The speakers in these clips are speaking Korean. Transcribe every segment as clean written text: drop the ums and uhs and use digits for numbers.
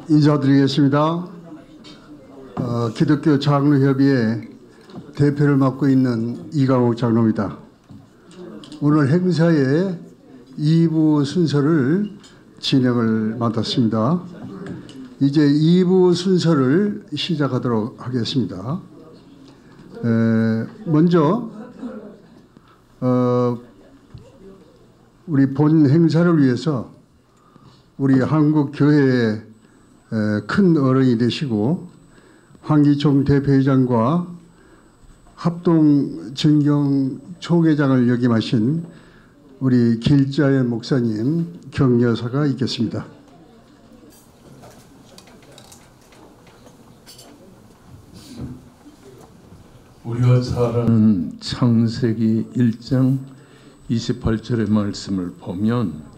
인사드리겠습니다. 기독교 장로협의회 대표를 맡고 있는 이강옥 장로입니다. 오늘 행사의 2부 순서를 진행을 맡았습니다. 이제 2부 순서를 시작하도록 하겠습니다. 먼저 우리 본 행사를 위해서 우리 한국 교회의 큰 어른이 되시고 황기총 대표회장과 합동 증경 총회장을 역임하신 우리 길자연 목사님 격려사가 있겠습니다. 우리가 잘 아는 창세기 1장 28절의 말씀을 보면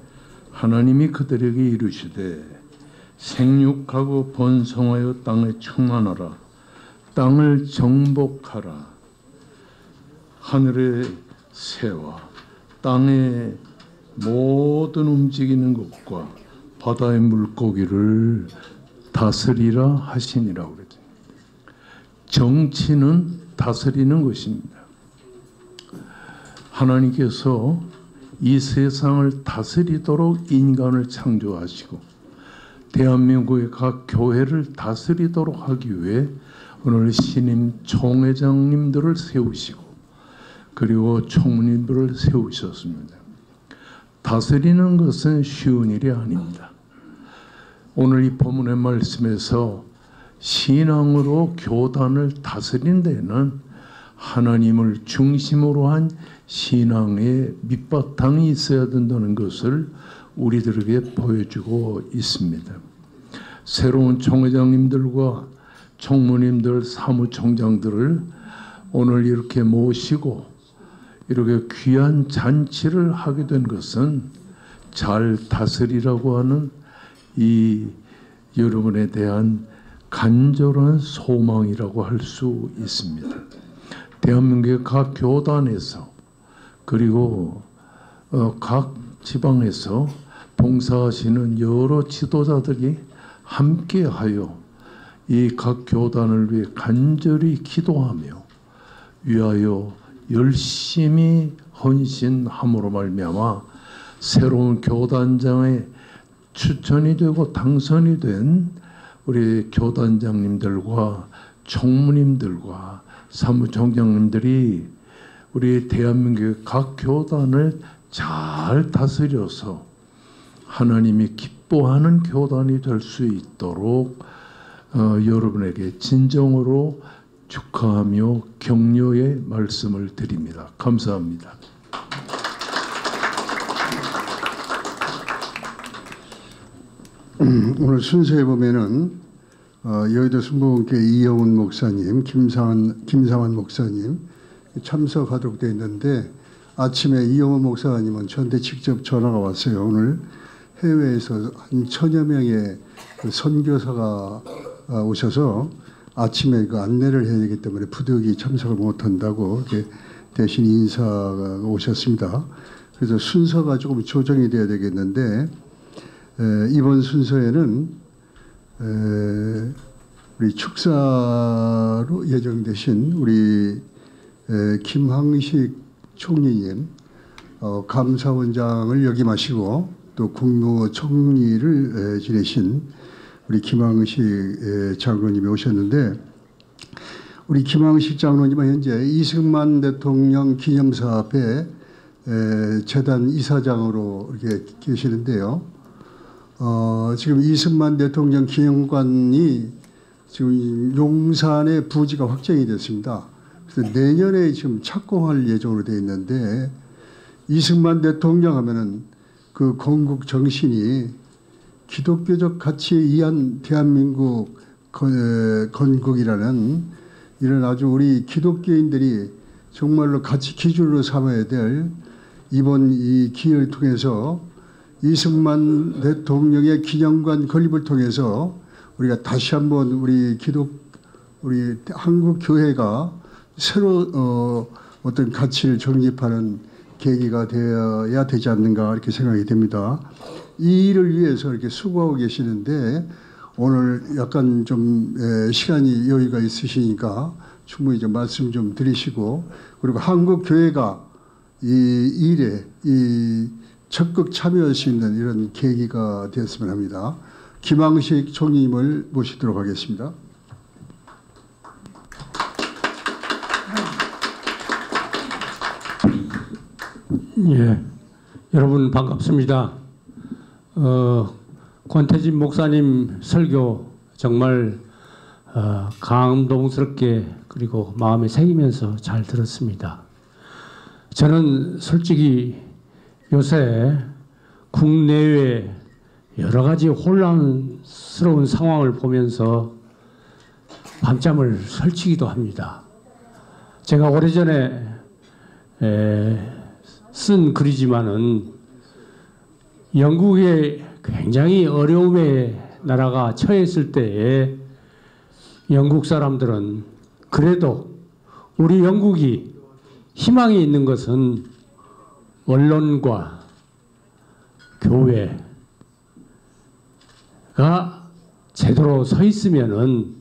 하나님이 그들에게 이르시되 생육하고 번성하여 땅에 충만하라 땅을 정복하라 하늘의 새와 땅의 모든 움직이는 것과 바다의 물고기를 다스리라 하시니라 그랬죠. 정치는 다스리는 것입니다. 하나님께서 이 세상을 다스리도록 인간을 창조하시고 대한민국의 각 교회를 다스리도록 하기 위해 오늘 신임 총회장님들을 세우시고 그리고 총무님들을 세우셨습니다. 다스리는 것은 쉬운 일이 아닙니다. 오늘 이 본문의 말씀에서 신앙으로 교단을 다스리는 데는 하나님을 중심으로 한 신앙의 밑바탕이 있어야 된다는 것을 우리들에게 보여주고 있습니다. 새로운 총회장님들과 총무님들, 사무총장들을 오늘 이렇게 모시고 이렇게 귀한 잔치를 하게 된 것은 잘 다스리라고 하는 이 여러분에 대한 간절한 소망이라고 할 수 있습니다. 대한민국의 각 교단에서 그리고 각 지방에서 봉사하시는 여러 지도자들이 함께하여 이 각 교단을 위해 간절히 기도하며 위하여 열심히 헌신함으로 말미암아 새로운 교단장에 추천이 되고 당선이 된 우리 교단장님들과 총무님들과 사무총장님들이 우리 대한민국의 각 교단을 잘 다스려서 하나님이 기뻐하는 교단이 될 수 있도록 여러분에게 진정으로 축하하며 격려의 말씀을 드립니다. 감사합니다. 오늘 순서에 보면은 여의도 순복음교회 이영훈 목사님, 김상환 목사님 참석하도록 되어 있는데 아침에 이영훈 목사님은 저한테 직접 전화가 왔어요. 오늘 해외에서 한 1000여 명의 그 선교사가 오셔서 아침에 그 안내를 해야 되기 때문에 부득이 참석을 못한다고 이렇게 대신 인사가 오셨습니다. 그래서 순서가 조금 조정이 돼야 되겠는데 이번 순서에는 우리 축사로 예정되신 우리 김항식 총리님 감사원장을 역임하시고 또 국무총리를 지내신 우리 김항식 장로님이 오셨는데 우리 김항식 장로님은 현재 이승만 대통령 기념사업회 재단 이사장으로 이렇게 계시는데요. 지금 이승만 대통령 기념관이 지금 용산에 부지가 확정이 됐습니다. 그래서 내년에 지금 착공할 예정으로 되어 있는데 이승만 대통령 하면은 그 건국 정신이 기독교적 가치에 의한 대한민국 건국이라는 이런 아주 우리 기독교인들이 정말로 가치 기준으로 삼아야 될 이번 이 기회를 통해서 이승만 대통령의 기념관 건립을 통해서 우리가 다시 한번 우리 한국 교회가 새로 어떤 가치를 정립하는 계기가 되어야 되지 않는가 이렇게 생각이 됩니다. 이 일을 위해서 이렇게 수고하고 계시는데 오늘 약간 좀 시간이 여유가 있으시니까 충분히 좀 말씀 좀 드리시고, 그리고 한국 교회가 이 일에 적극 참여할 수 있는 이런 계기가 되었으면 합니다. 김항식 총리님을 모시도록 하겠습니다. 예, 여러분 반갑습니다. 권태진 목사님 설교 정말 감동스럽게 그리고 마음에 새기면서 잘 들었습니다. 저는 솔직히 요새 국내외 여러 가지 혼란스러운 상황을 보면서 밤잠을 설치기도 합니다. 제가 오래전에 쓴 글이지만은 영국의 굉장히 어려움에 나라가 처했을 때에 영국 사람들은 그래도 우리 영국이 희망이 있는 것은 언론과 교회가 제대로 서 있으면은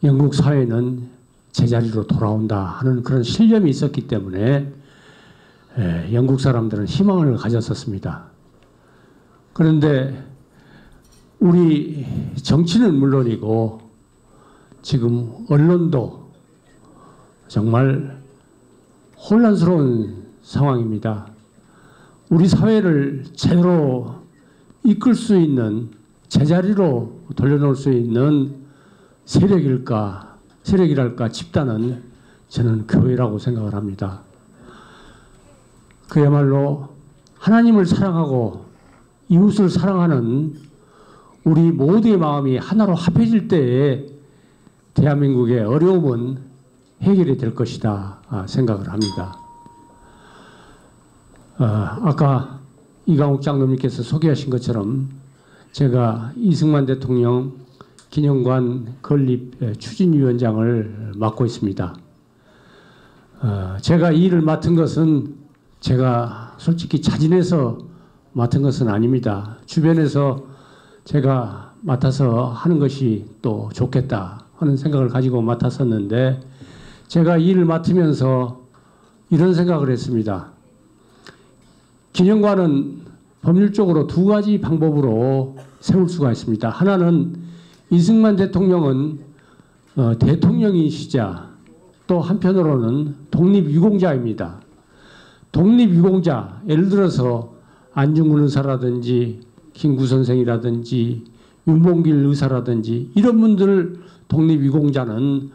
영국 사회는 제자리로 돌아온다 하는 그런 신념이 있었기 때문에 영국 사람들은 희망을 가졌었습니다. 그런데 우리 정치는 물론이고 지금 언론도 정말 혼란스러운 상황입니다. 우리 사회를 제대로 이끌 수 있는 제자리로 돌려놓을 수 있는 세력이랄까 집단은 저는 교회라고 생각을 합니다. 그야말로 하나님을 사랑하고 이웃을 사랑하는 우리 모두의 마음이 하나로 합해질 때에 대한민국의 어려움은 해결이 될 것이다 생각을 합니다. 아까 이강욱 장로님께서 소개하신 것처럼 제가 이승만 대통령 기념관 건립 추진위원장을 맡고 있습니다. 제가 이 일을 맡은 것은 제가 솔직히 자진해서 맡은 것은 아닙니다. 주변에서 제가 맡아서 하는 것이 또 좋겠다 하는 생각을 가지고 맡았었는데 제가 이 일을 맡으면서 이런 생각을 했습니다. 기념관은 법률적으로 두 가지 방법으로 세울 수가 있습니다. 하나는 이승만 대통령은 대통령이시자 또 한편으로는 독립유공자입니다. 독립유공자, 예를 들어서 안중근 의사라든지 김구 선생이라든지 윤봉길 의사라든지 이런 분들 독립유공자는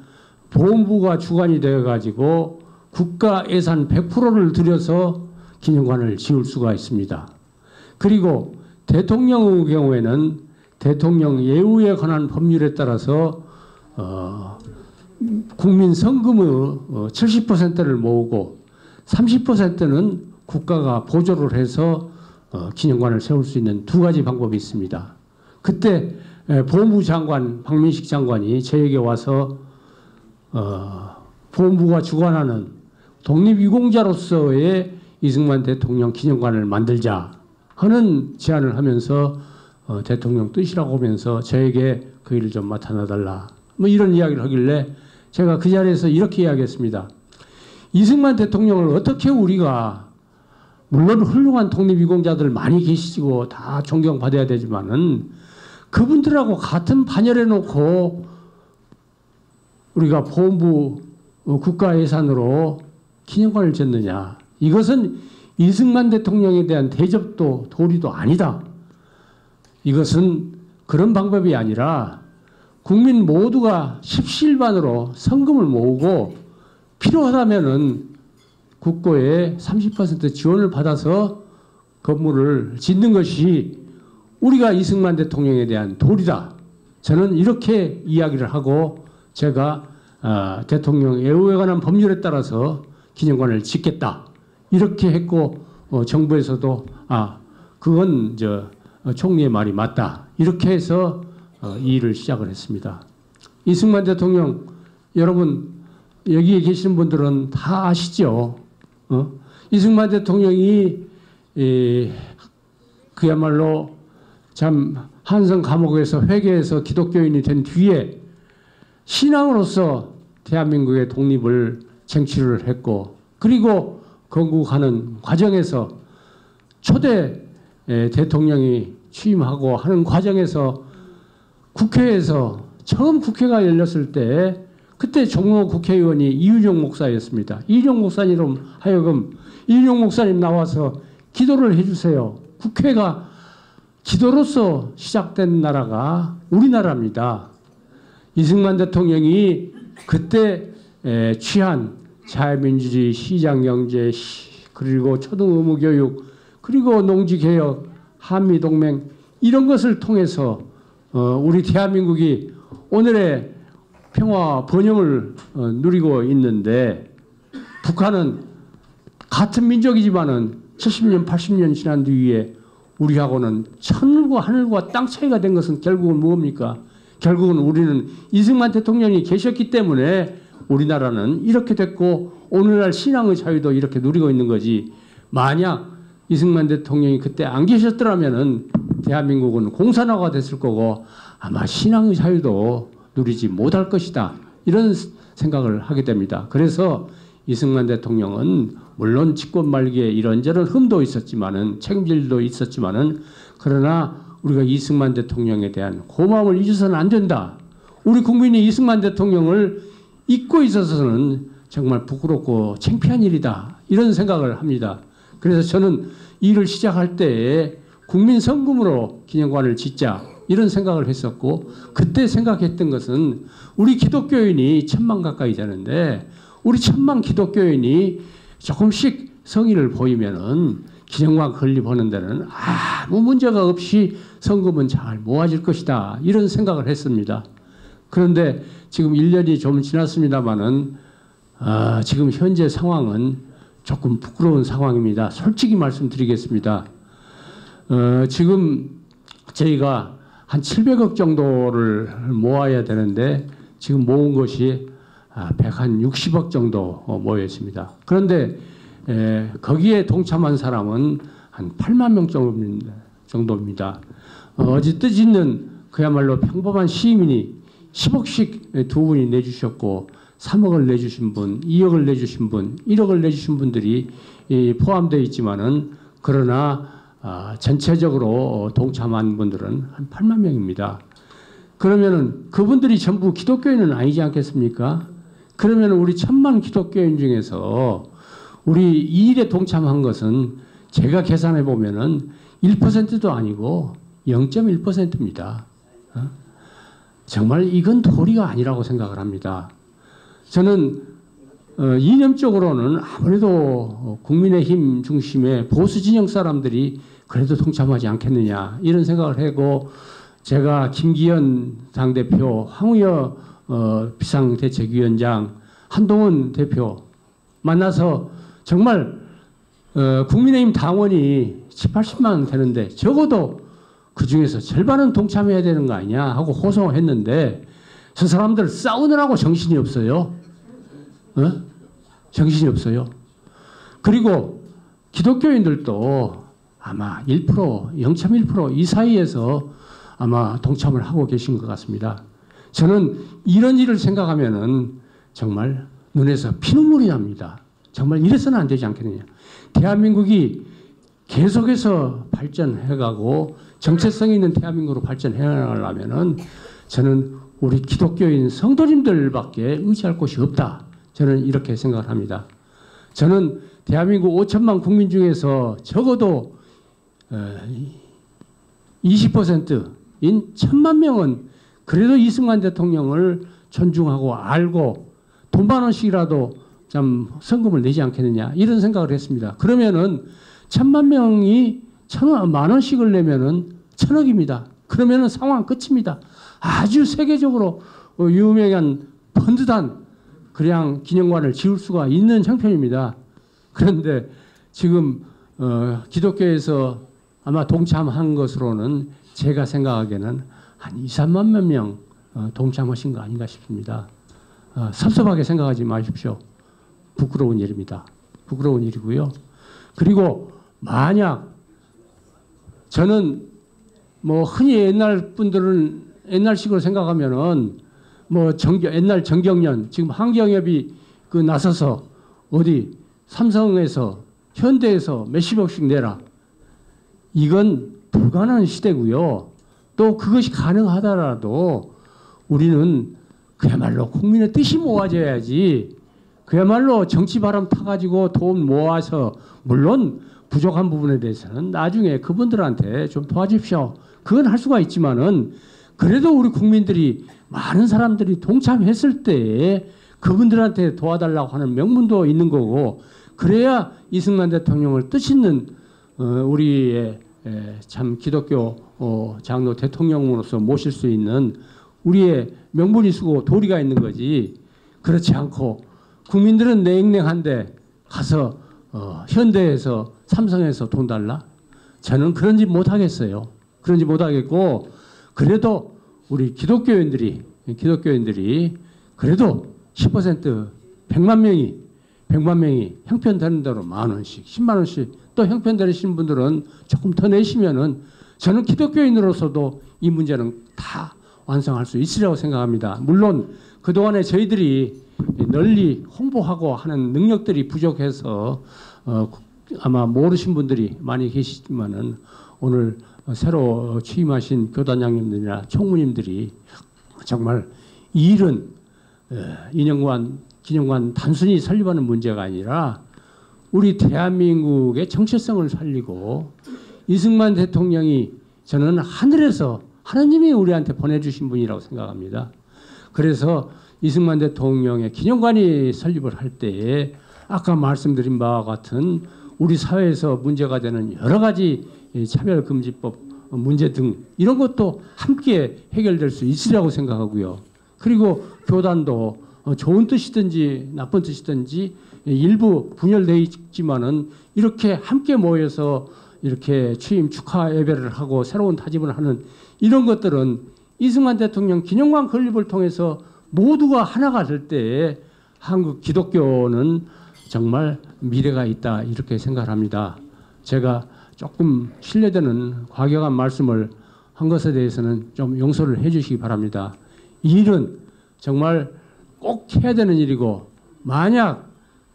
보훈부가 주관이 되어가지고 국가 예산 100%를 들여서 기념관을 지을 수가 있습니다. 그리고 대통령의 경우에는 대통령 예우에 관한 법률에 따라서 국민 성금의 70%를 모으고 30%는 국가가 보조를 해서 기념관을 세울 수 있는 두 가지 방법이 있습니다. 그때 보훈부 장관 박민식 장관이 저에게 와서 보훈부가 주관하는 독립유공자로서의 이승만 대통령 기념관을 만들자 하는 제안을 하면서 대통령 뜻이라고 하면서 저에게 그 일을 좀 맡아놔달라 뭐 이런 이야기를 하길래 제가 그 자리에서 이렇게 이야기했습니다. 이승만 대통령을 어떻게 우리가 물론 훌륭한 독립유공자들 많이 계시고 다 존경받아야 되지만은 그분들하고 같은 반열에 놓고 우리가 보훈부 국가 예산으로 기념관을 짓느냐. 이것은 이승만 대통령에 대한 대접도 도리도 아니다. 이것은 그런 방법이 아니라 국민 모두가 십시일반으로 성금을 모으고 필요하다면은 국고에 30% 지원을 받아서 건물을 짓는 것이 우리가 이승만 대통령에 대한 도리다. 저는 이렇게 이야기를 하고 제가 대통령 예우에 관한 법률에 따라서 기념관을 짓겠다. 이렇게 했고 정부에서도 그건 총리의 말이 맞다. 이렇게 해서 이 일을 시작을 했습니다. 이승만 대통령 여러분 여기에 계시는 분들은 다 아시죠? 이승만 대통령이 그야말로 참 한성 감옥에서 회개해서 기독교인이 된 뒤에 신앙으로서 대한민국의 독립을 쟁취를 했고, 그리고 건국하는 과정에서 초대 대통령이 취임하고 하는 과정에서 국회에서 처음 국회가 열렸을 때 그때 종로 국회의원이 이윤영 목사였습니다. 이윤영 목사님 하여금 이윤영 목사님 나와서 기도를 해주세요. 국회가 기도로서 시작된 나라가 우리나라입니다. 이승만 대통령이 그때 취한 자유민주주의, 시장경제, 그리고 초등의무교육, 그리고 농지개혁, 한미동맹 이런 것을 통해서 우리 대한민국이 오늘의 평화 번영을 누리고 있는데, 북한은 같은 민족이지만은 70년, 80년 지난 뒤에 우리하고는 천과 하늘과 땅 차이가 된 것은 결국은 뭡니까? 결국은 우리는 이승만 대통령이 계셨기 때문에 우리나라는 이렇게 됐고 오늘날 신앙의 자유도 이렇게 누리고 있는 거지, 만약 이승만 대통령이 그때 안 계셨더라면은 대한민국은 공산화가 됐을 거고 아마 신앙의 자유도 누리지 못할 것이다, 이런 생각을 하게 됩니다. 그래서 이승만 대통령은 물론 집권 말기에 이런저런 흠도 있었지만은, 책임질도 있었지만은, 그러나 우리가 이승만 대통령에 대한 고마움을 잊어서는 안 된다. 우리 국민이 이승만 대통령을 잊고 있어서는 정말 부끄럽고 창피한 일이다, 이런 생각을 합니다. 그래서 저는 일을 시작할 때에 국민 성금으로 기념관을 짓자, 이런 생각을 했었고, 그때 생각했던 것은 우리 기독교인이 1000만 가까이 되는데 우리 1000만 기독교인이 조금씩 성의를 보이면은 기념관 건립하는 데는 아무 문제가 없이 성금은 잘 모아질 것이다, 이런 생각을 했습니다. 그런데 지금 1년이 좀 지났습니다마는 지금 현재 상황은 조금 부끄러운 상황입니다. 솔직히 말씀드리겠습니다. 지금 저희가 한 700억 정도를 모아야 되는데 지금 모은 것이 160억 정도 모여 있습니다. 그런데 거기에 동참한 사람은 한 8만 명 정도입니다. 어제 뜻있는 그야말로 평범한 시민이 10억씩 두 분이 내주셨고, 3억을 내주신 분, 2억을 내주신 분, 1억을 내주신 분들이 포함되어 있지만은, 그러나 전체적으로 동참한 분들은 한 8만 명입니다. 그러면은 그분들이 전부 기독교인은 아니지 않겠습니까? 그러면 우리 1000만 기독교인 중에서 우리 이 일에 동참한 것은 제가 계산해 보면은 1%도 아니고 0.1%입니다. 정말 이건 도리가 아니라고 생각을 합니다. 저는 이념적으로는 아무래도 국민의힘 중심의 보수 진영 사람들이 그래도 동참하지 않겠느냐, 이런 생각을 하고, 제가 김기현 당대표, 황우여 비상대책위원장, 한동훈 대표 만나서 정말 국민의힘 당원이 70~80만 되는데 적어도 그 중에서 절반은 동참해야 되는 거 아니냐 하고 호소했는데, 저 사람들 싸우느라고 정신이 없어요. 정신이 없어요. 그리고 기독교인들도 아마 1%, 0.1% 이 사이에서 아마 동참을 하고 계신 것 같습니다. 저는 이런 일을 생각하면은 정말 눈에서 피눈물이 납니다. 정말 이래서는 안 되지 않겠느냐. 대한민국이 계속해서 발전해가고 정체성 있는 대한민국으로 발전해 나가려면은 저는 우리 기독교인 성도님들밖에 의지할 곳이 없다, 저는 이렇게 생각을 합니다. 저는 대한민국 5천만 국민 중에서 적어도 20%인 1000만 명은 그래도 이승만 대통령을 존중하고 알고 돈 10,000원씩이라도 좀 성금을 내지 않겠느냐, 이런 생각을 했습니다. 그러면은 1000만 명이 10,000원씩을 내면은 1000억입니다. 그러면은 상황 끝입니다. 아주 세계적으로 유명한 번듯한 그냥 기념관을 지을 수가 있는 형편입니다. 그런데 지금 기독교에서 아마 동참한 것으로는 제가 생각하기에는 한 2~3만 명 동참하신 거 아닌가 싶습니다. 섭섭하게 생각하지 마십시오. 부끄러운 일입니다. 부끄러운 일이고요. 그리고 만약 저는 뭐 흔히 옛날 분들은 옛날식으로 생각하면은 뭐 옛날 정경련 지금 한경협이 그 나서서 어디 삼성에서 현대에서 몇십억씩 내라. 이건 불가능한 시대고요. 또 그것이 가능하더라도 우리는 그야말로 국민의 뜻이 모아져야지, 그야말로 정치 바람 타가지고 돈 모아서, 물론 부족한 부분에 대해서는 나중에 그분들한테 좀 도와주십시오, 그건 할 수가 있지만은, 그래도 우리 국민들이 많은 사람들이 동참했을 때 그분들한테 도와달라고 하는 명분도 있는 거고, 그래야 이승만 대통령을 뜻있는 우리의 참 기독교 장로 대통령으로서 모실 수 있는 우리의 명분이 쓰고 도리가 있는 거지. 그렇지 않고 국민들은 냉랭한데 가서 현대에서 삼성에서 돈 달라? 저는 그런 짓 못하겠어요. 그런 짓 못하겠고, 그래도 우리 기독교인들이 그래도 10% 100만 명이 형편되는 대로 10,000원씩 10만 원씩, 또 형편되시는 분들은 조금 더 내시면은 저는 기독교인으로서도 이 문제는 다 완성할 수 있으리라고 생각합니다. 물론 그동안에 저희들이 널리 홍보하고 하는 능력들이 부족해서 아마 모르신 분들이 많이 계시지만은, 오늘 새로 취임하신 교단장님들이나 총무님들이 정말 이 일은 기념관 단순히 설립하는 문제가 아니라 우리 대한민국의 정체성을 살리고, 이승만 대통령이 저는 하늘에서 하나님이 우리한테 보내주신 분이라고 생각합니다. 그래서 이승만 대통령의 기념관이 설립을 할 때에 아까 말씀드린 바와 같은 우리 사회에서 문제가 되는 여러 가지 차별금지법 문제 등 이런 것도 함께 해결될 수 있으리라고 생각하고요. 그리고 교단도 좋은 뜻이든지 나쁜 뜻이든지 일부 분열되어 있지만은 이렇게 함께 모여서 이렇게 취임 축하 예배를 하고 새로운 다짐을 하는 이런 것들은 이승만 대통령 기념관 건립을 통해서 모두가 하나가 될 때에 한국 기독교는 정말 미래가 있다, 이렇게 생각합니다. 제가 조금 신뢰되는 과격한 말씀을 한 것에 대해서는 좀 용서를 해 주시기 바랍니다. 이 일은 정말 꼭 해야 되는 일이고, 만약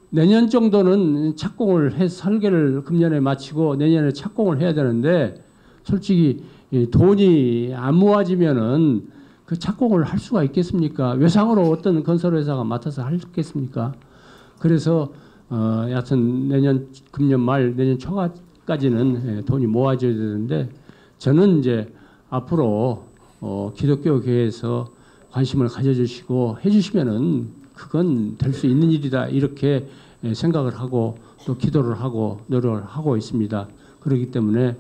내년 정도는 착공을 해서 설계를 금년에 마치고 내년에 착공을 해야 되는데, 솔직히 돈이 안 모아지면은 그 착공을 할 수가 있겠습니까? 외상으로 어떤 건설회사가 맡아서 하겠습니까? 그래서 여하튼 내년 금년 말 내년 초까지는 돈이 모아져야 되는데, 저는 이제 앞으로 기독교 교회에서 관심을 가져주시고 해주시면은 그건 될 수 있는 일이다, 이렇게 생각을 하고 또 기도를 하고 노력을 하고 있습니다. 그렇기 때문에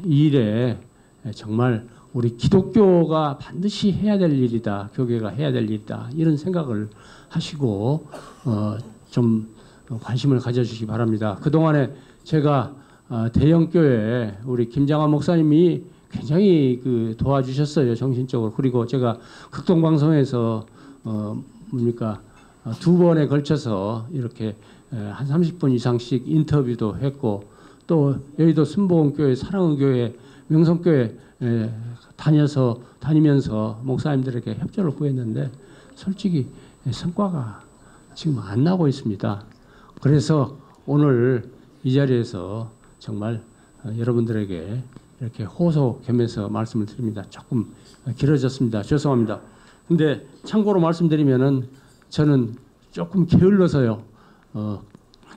이 일에 정말 우리 기독교가 반드시 해야 될 일이다, 교계가 해야 될 일이다, 이런 생각을 하시고 좀 관심을 가져주시기 바랍니다. 그동안에 제가 대형교회 우리 김장환 목사님이 굉장히 도와주셨어요, 정신적으로. 그리고 제가 극동방송에서 두 번에 걸쳐서 이렇게 한 30분 이상씩 인터뷰도 했고, 또 여의도 순복음교회, 사랑의교회, 명성교회 다니면서 목사님들에게 협조를 구했는데 솔직히 성과가 지금 안 나고 있습니다. 그래서 오늘 이 자리에서 정말 여러분들에게 이렇게 호소하면서 말씀을 드립니다. 조금 길어졌습니다. 죄송합니다. 근데 참고로 말씀드리면은 저는 조금 게을러서요.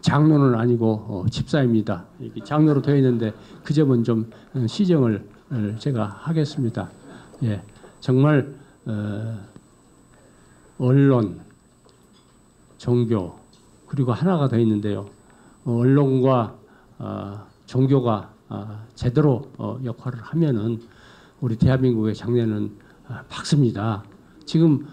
장로는 아니고 집사입니다. 이렇게 장로로 되어 있는데 그 점은 좀 시정을 제가 하겠습니다. 예, 정말 언론, 종교 그리고 하나가 더 있는데요. 언론과 종교가 제대로 역할을 하면은 우리 대한민국의 장래는 밝습니다. 지금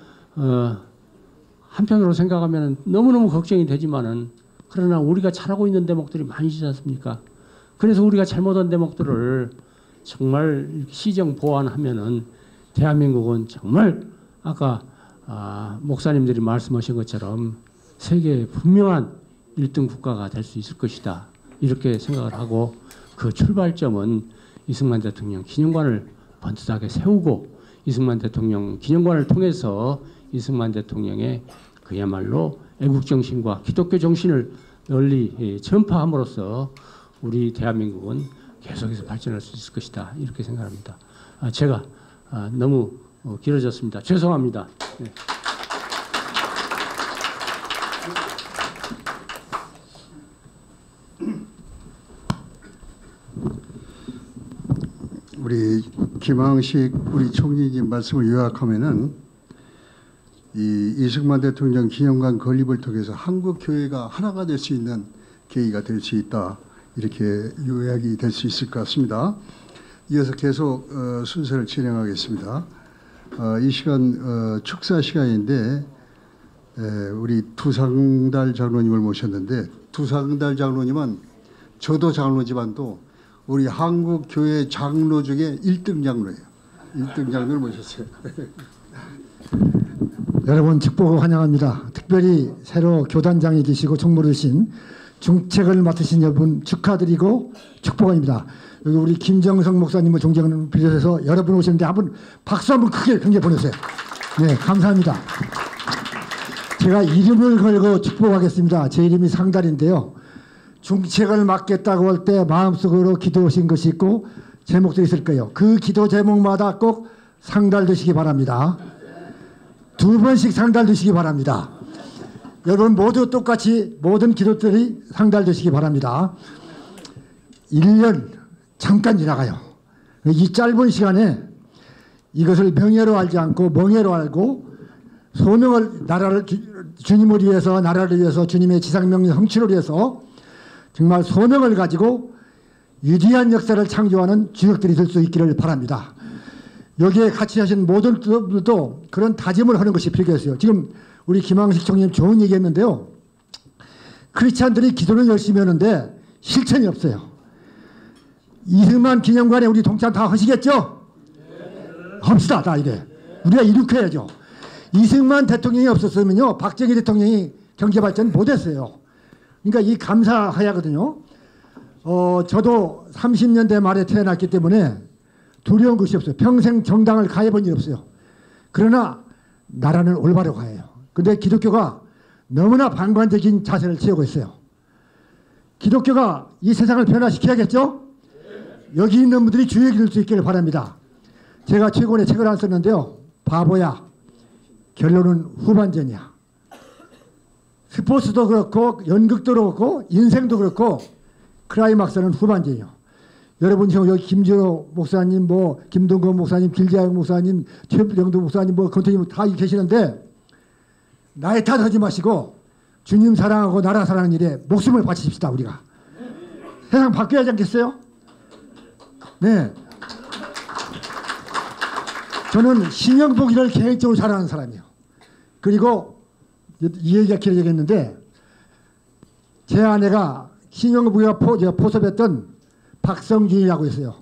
한편으로 생각하면 너무너무 걱정이 되지만은, 그러나 우리가 잘하고 있는 대목들이 많이지 않습니까? 그래서 우리가 잘못한 대목들을 정말 시정 보완하면은 대한민국은 정말 아까 목사님들이 말씀하신 것처럼 세계의 분명한 1등 국가가 될 수 있을 것이다, 이렇게 생각을 하고, 그 출발점은 이승만 대통령 기념관을 번듯하게 세우고 이승만 대통령 기념관을 통해서 이승만 대통령의 그야말로 애국 정신과 기독교 정신을 널리 전파함으로써 우리 대한민국은 계속해서 발전할 수 있을 것이다 이렇게 생각합니다. 제가 너무 길어졌습니다. 죄송합니다. 네. 우리 김항식 우리 총리님 말씀을 요약하면은 이 이승만 대통령 기념관 건립을 통해서 한국 교회가 하나가 될 수 있는 계기가 될 수 있다 이렇게 요약이 될 수 있을 것 같습니다. 이어서 계속 순서를 진행하겠습니다. 이 시간 축사 시간인데 우리 두상달 장로님을 모셨는데 두상달 장로님은 저도 장로지만도 우리 한국 교회 장로 중에 1등 장로예요. 1등 장로를 모셨어요. 여러분 축복을 환영합니다. 특별히 새로 교단장이 되시고 총무르신 중책을 맡으신 여러분 축하드리고 축복합니다. 여기 우리 김정성 목사님을 존경하는 비롯해서 여러분 오셨는데 한번 박수 한번 크게 보내세요. 네, 감사합니다. 제가 이름을 걸고 축복하겠습니다. 제 이름이 상달인데요. 중책을 맡겠다고 할 때 마음속으로 기도하신 것이 있고 제목도 있을 거예요. 그 기도 제목마다 꼭 상달되시기 바랍니다. 2번씩 상달되시기 바랍니다. 여러분 모두 똑같이 모든 기도들이 상달되시기 바랍니다. 1년 잠깐 지나가요. 이 짧은 시간에 이것을 명예로 알지 않고 멍해로 알고 소명을 나라를 주님을 위해서 나라를 위해서 주님의 지상명령 성취를 위해서 정말 소명을 가지고 위대한 역사를 창조하는 주역들이 될 수 있기를 바랍니다. 여기에 같이 하신 모든 분들도 그런 다짐을 하는 것이 필요했어요. 지금 우리 김항식 총리님 좋은 얘기했는데요. 크리스찬들이 기도는 열심히 하는데 실천이 없어요. 이승만 기념관에 우리 동참 다 하시겠죠? 합시다. 다 이래. 우리가 이룩해야죠. 이승만 대통령이 없었으면요. 박정희 대통령이 경제발전 못했어요. 그러니까 이 감사해야거든요. 저도 30년대 말에 태어났기 때문에 두려운 것이 없어요. 평생 정당을 가해본 일 없어요. 그러나 나라는 올바로 가요. 근데 기독교가 너무나 방관적인 자세를 취하고 있어요. 기독교가 이 세상을 변화시켜야겠죠? 여기 있는 분들이 주역이 될 수 있기를 바랍니다. 제가 최근에 책을 안 썼는데요. 바보야. 결론은 후반전이야. 스포츠도 그렇고 연극도 그렇고 인생도 그렇고 클라이막스는 후반전이요. 여러분 지금 여기 김준호 목사님, 뭐 김동건 목사님, 길재영 목사님, 최영도 목사님, 뭐 권태님 다 계시는데 나의 탓하지 마시고 주님 사랑하고 나라 사랑하는 일에 목숨을 바치십시다. 우리가 세상 바뀌어야지 않겠어요? 네. 저는 신영복이를 개인적으로 잘하는 사람이에요. 그리고 이 얘기가 길어지겠는데 제 아내가 신영복이가 포섭했던 박성준이라고 있어요.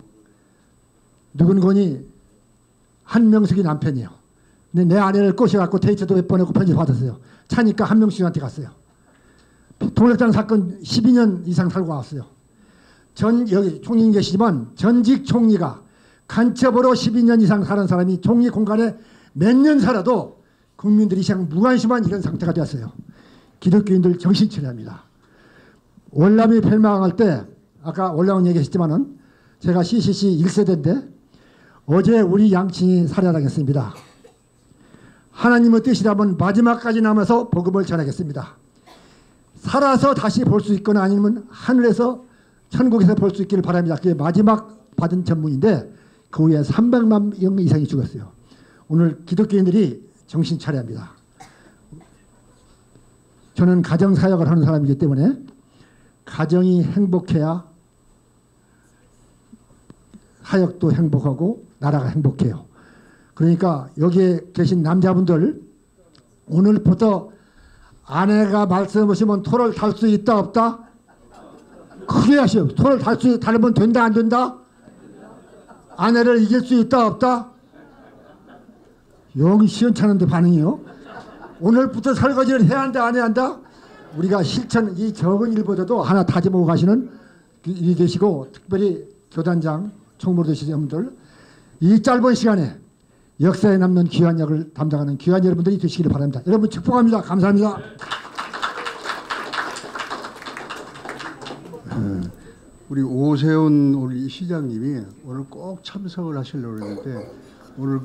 누군가니 한명숙이 남편이에요. 근데 내 아내를 꼬셔갖고 데이트도 몇 번 했고 편지 받았어요. 차니까 한명숙한테 갔어요. 통일당 사건 12년 이상 살고 왔어요. 여기 총리님 계시지만 전직 총리가 간첩으로 12년 이상 사는 사람이 총리 공간에 몇 년 살아도 국민들이 그냥 무관심한 이런 상태가 되었어요. 기독교인들 정신 차려야 합니다. 월남이 멸망할 때 아까 올라온 얘기했지만은 제가 CCC 1세대인데 어제 우리 양친이 살해당했습니다. 하나님의 뜻이라면 마지막까지 남아서 복음을 전하겠습니다. 살아서 다시 볼 수 있거나 아니면 하늘에서 천국에서 볼 수 있기를 바랍니다. 그게 마지막 받은 전문인데 그 후에 300만 명 이상이 죽었어요. 오늘 기독교인들이 정신 차려야 합니다. 저는 가정사역을 하는 사람이기 때문에 가정이 행복해야 사역도 행복하고 나라가 행복해요. 그러니까 여기에 계신 남자분들 오늘부터 아내가 말씀하시면 토를 달 수 있다 없다? 크게 하시오. 토를 달면 된다 안 된다? 아내를 이길 수 있다 없다? 영 시원찮은데 반응이요. 오늘부터 설거지를 해야 한다 안 해야 한다? 우리가 실천 이 적은 일보다도 하나 다짐하고 가시는 일이 되시고 특별히 교단장 총무로 되신 여러분들, 이 짧은 시간에 역사에 남는 귀한 역을 담당하는 귀한 여러분들이 되시기를 바랍니다. 여러분 축복합니다. 감사합니다. 우리 오세훈 우리 시장님이 오늘 꼭 참석을 하시려고 했는데 오늘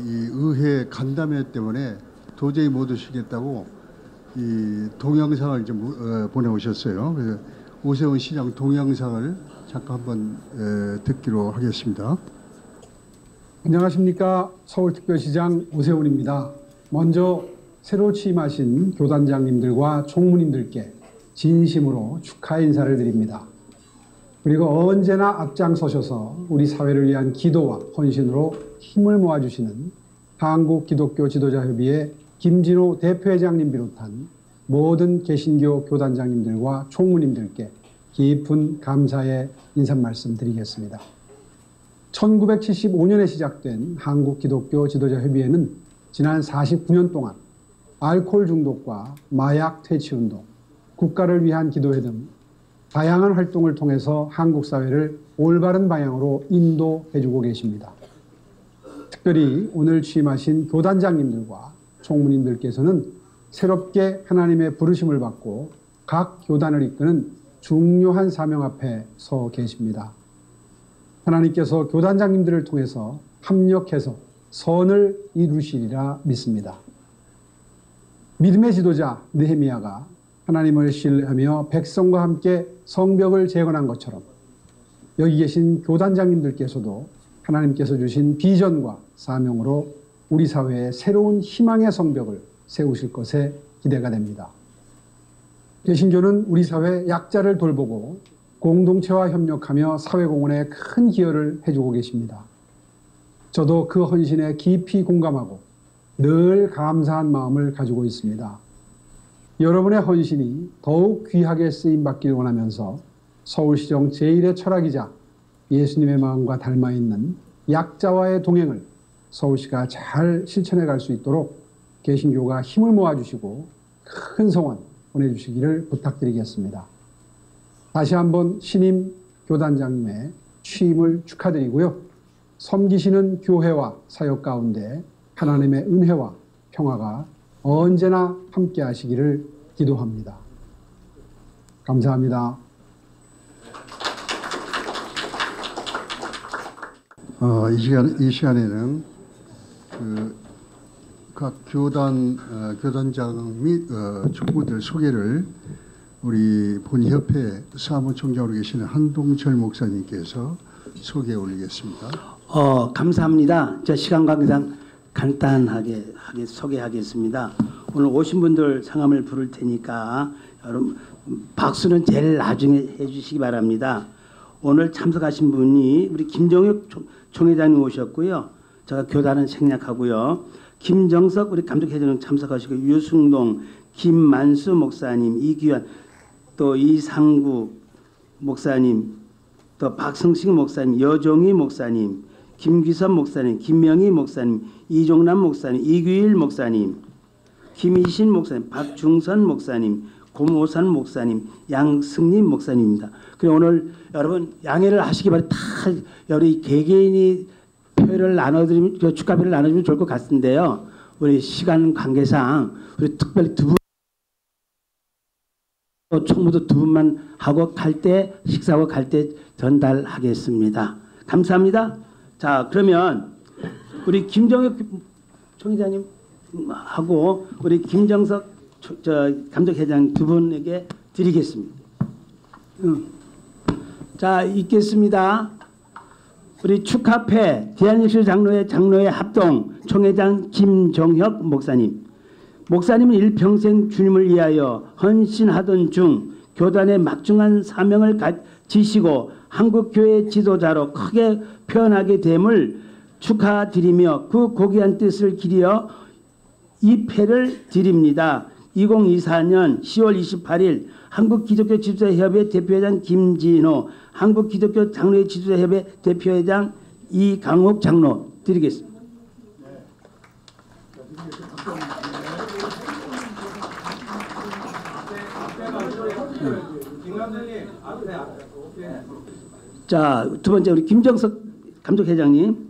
이 의회 간담회 때문에 도저히 못 오시겠다고 이 동영상을 좀 보내오셨어요. 그래서 오세훈 시장 동영상을 잠깐 한번 듣기로 하겠습니다. 안녕하십니까. 서울특별시장 오세훈입니다. 먼저 새로 취임하신 교단장님들과 총무님들께 진심으로 축하 인사를 드립니다. 그리고 언제나 앞장서셔서 우리 사회를 위한 기도와 헌신으로 힘을 모아주시는 한국기독교지도자협의회 김진호 대표회장님 비롯한 모든 개신교 교단장님들과 총무님들께 깊은 감사의 인사 말씀 드리겠습니다. 1975년에 시작된 한국기독교지도자협의회는 지난 49년 동안 알코올 중독과 마약 퇴치운동, 국가를 위한 기도회 등 다양한 활동을 통해서 한국 사회를 올바른 방향으로 인도해주고 계십니다. 특별히 오늘 취임하신 교단장님들과 총무님들께서는 새롭게 하나님의 부르심을 받고 각 교단을 이끄는 중요한 사명 앞에 서 계십니다. 하나님께서 교단장님들을 통해서 합력해서 선을 이루시리라 믿습니다. 믿음의 지도자 느헤미야가 하나님을 신뢰하며 백성과 함께 성벽을 재건한 것처럼 여기 계신 교단장님들께서도 하나님께서 주신 비전과 사명으로 우리 사회에 새로운 희망의 성벽을 세우실 것에 기대가 됩니다. 개신교는 우리 사회 약자를 돌보고 공동체와 협력하며 사회공헌에 큰 기여를 해주고 계십니다. 저도 그 헌신에 깊이 공감하고 늘 감사한 마음을 가지고 있습니다. 여러분의 헌신이 더욱 귀하게 쓰임받기를 원하면서 서울시정 제1의 철학이자 예수님의 마음과 닮아있는 약자와의 동행을 서울시가 잘 실천해 갈 수 있도록 개신교가 힘을 모아주시고 큰 성원 보내주시기를 부탁드리겠습니다. 다시 한번 신임 교단장님의 취임을 축하드리고요. 섬기시는 교회와 사역 가운데 하나님의 은혜와 평화가 언제나 함께 하시기를 기도합니다. 감사합니다. 이 시간에는 각 교단장 및 총무들 소개를 우리 본협회 사무총장으로 계시는 한동철 목사님께서 소개해 올리겠습니다. 감사합니다. 저 시간 관계상 간단하게 소개하겠습니다. 오늘 오신 분들 성함을 부를 테니까 여러분 박수는 제일 나중에 해주시기 바랍니다. 오늘 참석하신 분이 우리 김정혁 총회장님 오셨고요. 제가 교단은 생략하고요. 김정석 우리 감독회장님 참석하시고 유승동, 김만수 목사님, 이규환, 또 이상구 목사님, 또 박성식 목사님, 여종희 목사님, 김기선 목사님, 김명희 목사님, 이종남 목사님, 이규일 목사님, 김희신 목사님, 박중선 목사님, 고모선 목사님, 양승림 목사님입니다. 그리고 오늘 여러분 양해를 하시기 바랍니다. 다 우리 개개인이 표를 나눠드리면 축하표를 나눠주면 좋을 것 같은데요. 우리 시간 관계상 우리 특별히 두 분 총무도 두 분만 하고 갈 때 식사하고 갈 때 전달하겠습니다. 감사합니다. 자 그러면 우리 김정혁 총회장님 하고 우리 김정석 감독회장 두 분에게 드리겠습니다. 자 읽겠습니다. 우리 축하패 대한예술 장로회 합동 총회장 김정혁 목사님. 목사님은 일평생 주님을 위하여 헌신하던 중 교단의 막중한 사명을 지시고 한국교회 지도자로 크게 표현하게 됨을 축하드리며 그 고귀한 뜻을 기리어 이 패를 드립니다. 2024년 10월 28일 한국기독교 지도자협의 대표회장 김진호, 한국기독교 장로회 지도자협의 대표회장 이강욱 장로 드리겠습니다. 자, 두 번째 우리 김정석 감독회장님.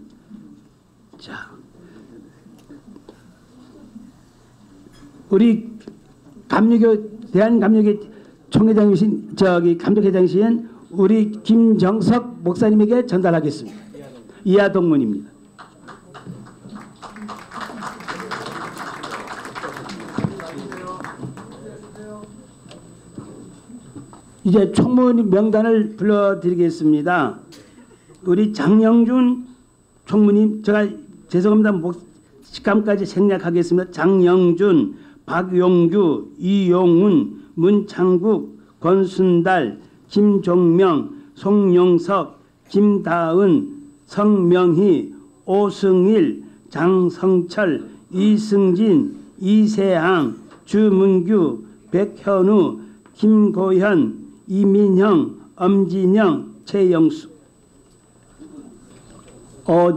자, 우리 대한감리교 총회장이신 감독회장이신 우리 김정석 목사님에게 전달하겠습니다. 이하 동문입니다. 이제 총무님 명단을 불러드리겠습니다. 우리 장영준 총무님, 제가 죄송합니다. 식감까지 생략하겠습니다. 장영준, 박용규, 이용훈, 문창국, 권순달, 김종명, 송용석, 김다은, 성명희, 오승일, 장성철, 이승진, 이세항, 주문규, 백현우, 김고현, 이민형, 엄진영, 최영수.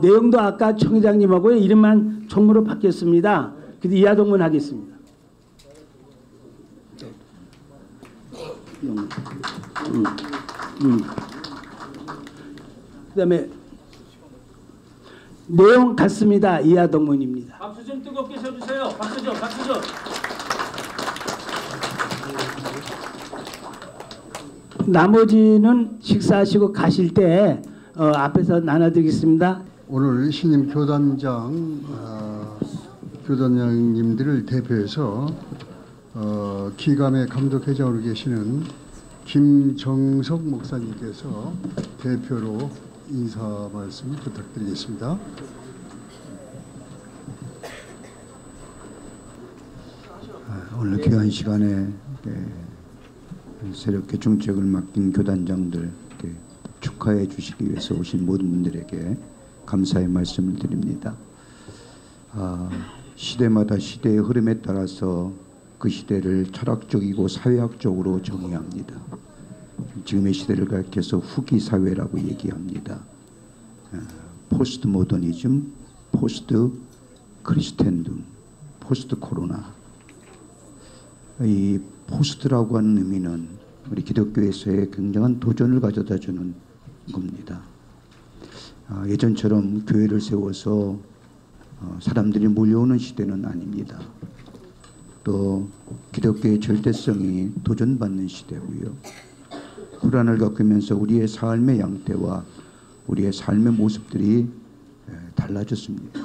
내용도 아까 총회장님하고 이름만 총무로 바뀌었습니다. 그래서 이하동문 하겠습니다. 그다음에 내용 같습니다. 이하동문입니다. 박수 좀 뜨겁게 쳐주세요. 박수 좀, 박수 좀. 나머지는 식사하시고 가실 때 앞에서 나눠드리겠습니다. 오늘 신임 교단장님들을 대표해서 기감의 감독회장으로 계시는 김정석 목사님께서 대표로 인사 말씀 부탁드리겠습니다. 오늘 귀한 시간에 새롭게 중책을 맡긴 교단장들 축하해 주시기 위해서 오신 모든 분들에게 감사의 말씀을 드립니다. 시대마다 시대의 흐름에 따라서 그 시대를 철학적이고 사회학적으로 정의합니다. 지금의 시대를 가리켜서 후기 사회라고 얘기합니다. 포스트 모더니즘, 포스트 크리스텐둠, 포스트 코로나. 이 포스트라고 하는 의미는 우리 기독교에서의 굉장한 도전을 가져다 주는 겁니다. 예전처럼 교회를 세워서 사람들이 몰려오는 시대는 아닙니다. 또 기독교의 절대성이 도전받는 시대고요. 불안을 겪으면서 우리의 삶의 양태와 우리의 삶의 모습들이 달라졌습니다.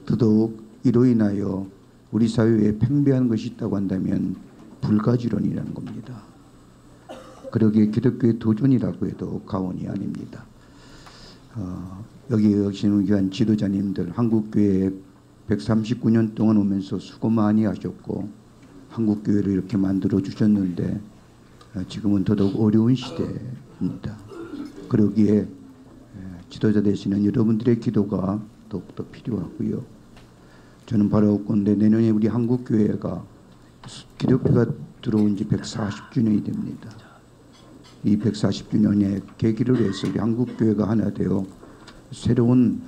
더더욱 이로 인하여 우리 사회에 팽배한 것이 있다고 한다면 불가지론이라는 겁니다. 그러기에 기독교의 도전이라고 해도 과언이 아닙니다. 여기 계신 귀한 지도자님들, 한국교회에 139년 동안 오면서 수고 많이 하셨고 한국교회를 이렇게 만들어 주셨는데 지금은 더더욱 어려운 시대입니다. 그러기에 지도자 되시는 여러분들의 기도가 더욱더 필요하고요. 저는 바라옵건대 내년에 우리 한국교회가 기독교가 들어온 지 140주년이 됩니다. 이 140주년의 계기를 해서 우리 한국교회가 하나 되어 새로운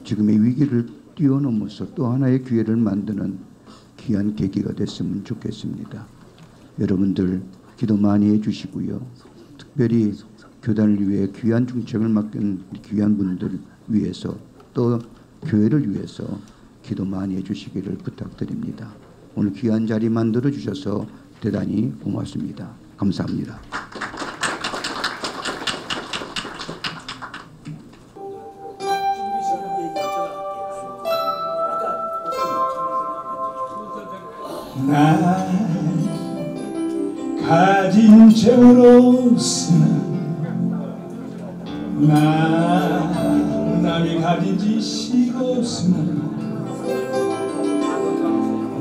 지금의 위기를 뛰어넘어서 또 하나의 기회를 만드는 귀한 계기가 됐으면 좋겠습니다. 여러분들 기도 많이 해주시고요. 특별히 교단을 위해 귀한 중책을 맡긴 귀한 분들 위해서 또 교회를 위해서 기도 많이 해주시기를 부탁드립니다. 오늘 귀한 자리 만들어 주셔서 대단히 고맙습니다. 감사합니다. 나 가진 채로서는 나 남이 가진 지식 없으나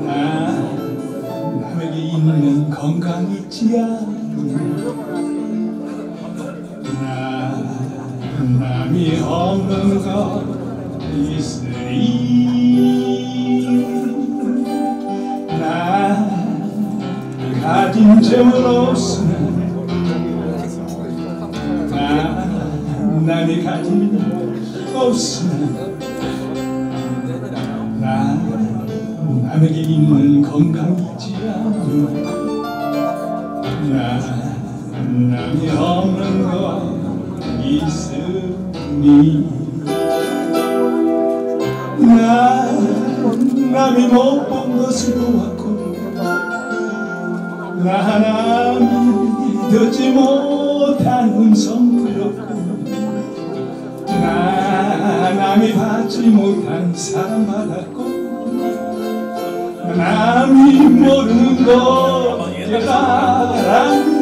나 남에게 있는 건강 있지 않나 나 남이 없는 것 있으리 나 가진 재물없으나 나 남이 가진 없으나 나 남에게 있는 건강이지 않나 나 남이 없는 것 있으리 보니 난 남이 못 본 것을 보았고 남이 듣지 못한 음성 들었고 남이 받지 못한 사랑 받았고 남이 모르는 것 깨달았네.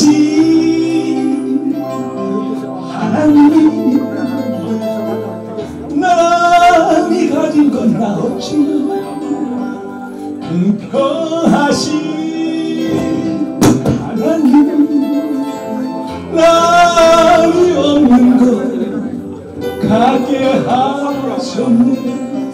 공평하신 하나님 남이 가진 건 나 없지만 공평하신 하나님 남이 없는 것 갖게 하셨네.